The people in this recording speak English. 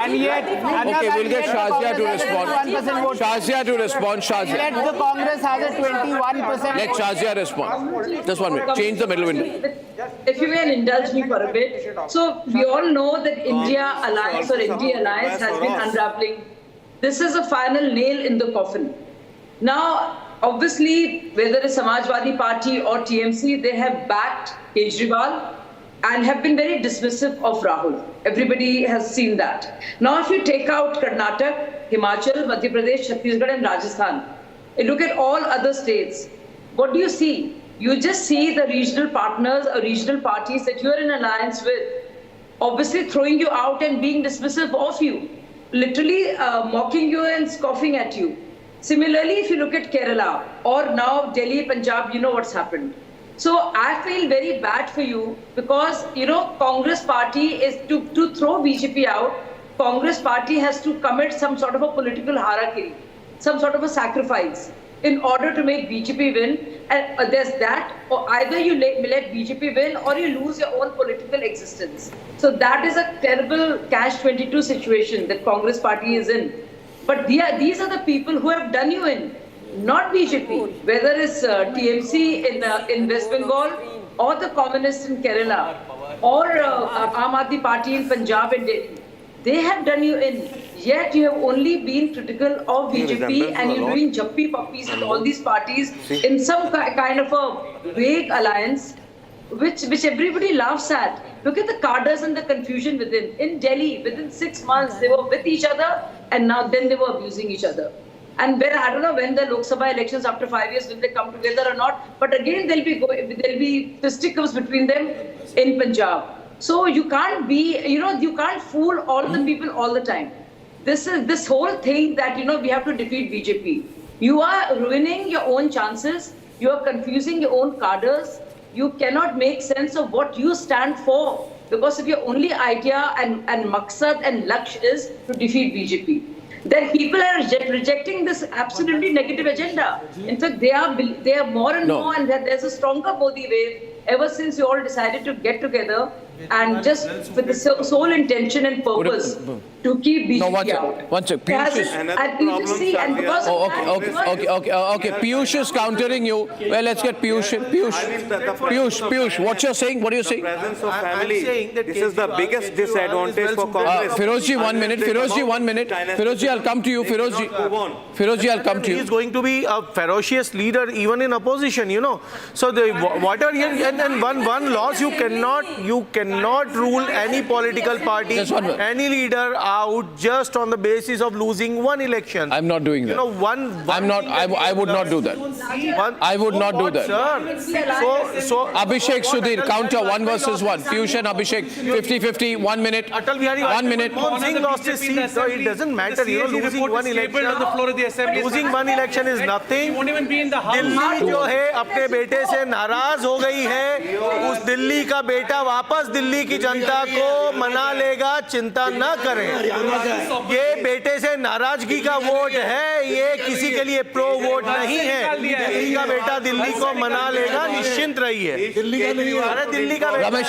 And yet, Okay, we'll get Shazia to respond. Shazia to respond. Shazia. Yet the Congress has a 21%. Let Shazia respond. Just 1 minute. Change the middle window. If you can indulge me for a bit. So we all know that India Alliance or India Alliance has been unraveling. This is a final nail in the coffin. Now, obviously, whether it's Samajwadi Party or TMC, they have backed Kejriwal and have been very dismissive of Rahul. Everybody has seen that. Now, if you take out Karnataka, Himachal, Madhya Pradesh, Chhattisgarh and Rajasthan, and look at all other states, what do you see? You just see the regional partners or regional parties that you're in alliance with, obviously throwing you out and being dismissive of you, literally mocking you and scoffing at you. Similarly, if you look at Kerala or now Delhi, Punjab, you know what's happened. So I feel very bad for you because, you know, Congress party is to throw BJP out. Congress party has to commit some sort of a political harakiri, some sort of a sacrifice in order to make BJP win. And there's that, or either you let BJP win or you lose your own political existence. So that is a terrible catch-22 situation that Congress party is in. But these are the people who have done you in. Not BJP, whether it's TMC in West Bengal or the communists in Kerala or Aam Aadmi Party in Punjab and Delhi. They have done you in. Yet you have only been critical of BJP and you're doing juppy puppies with all these parties in some kind of a vague alliance, which everybody laughs at. Look at the cadres and the confusion within. In Delhi, within 6 months, they were with each other and now then they were abusing each other. And when, I don't know when the Lok Sabha elections after 5 years, will they come together or not? But again, there'll be fisticuffs between them in Punjab. So you can't be, you can't fool all the people all the time. This whole thing that, we have to defeat BJP. You are ruining your own chances. You are confusing your own cadres. You cannot make sense of what you stand for. Because if your only idea and maqsad and laksh is to defeat BJP, then people are rejecting this absolutely negative agenda. In fact, they are more and more, and there's a stronger Modi wave ever since you all decided to get together and just with the sole intention and purpose to keep BJP out. One second. Okay. Piyush is countering you. Well, let's get Piyush. Piyush, what you're saying? What are you saying? Presence of family. This is the biggest disadvantage for Congress. Firozji, 1 minute. Firozji, 1 minute. Firozji, I'll come to you. Firozji, I'll come to you. He's going to be a ferocious leader even in opposition, So what are and one loss, you cannot rule any political party, any leader out just on the basis of losing one election. I'm not doing that. I would not do that. I would not do that. Sir. So Abhishek Sudhir, counter 1 versus 1. Piyush and Abhishek, 50-50, 1 minute. Atal Bihari 1 minute. Singh lost his seat, so it doesn't matter. Losing one election is nothing. Delhi जो है अपने बेटे से नाराज हो गई है, उस दिल्ली का बेटा वापस दिल्ली की जनता को मना लेगा, चिंता न करें। ये बेटे से नाराजगी का वोट है, ये किसी के लिए प्रो वोट नहीं है। दिल्ली का बेटा दिल्ली को मना लेगा, निश्चिंत रहिए। दिल्ली का बेटा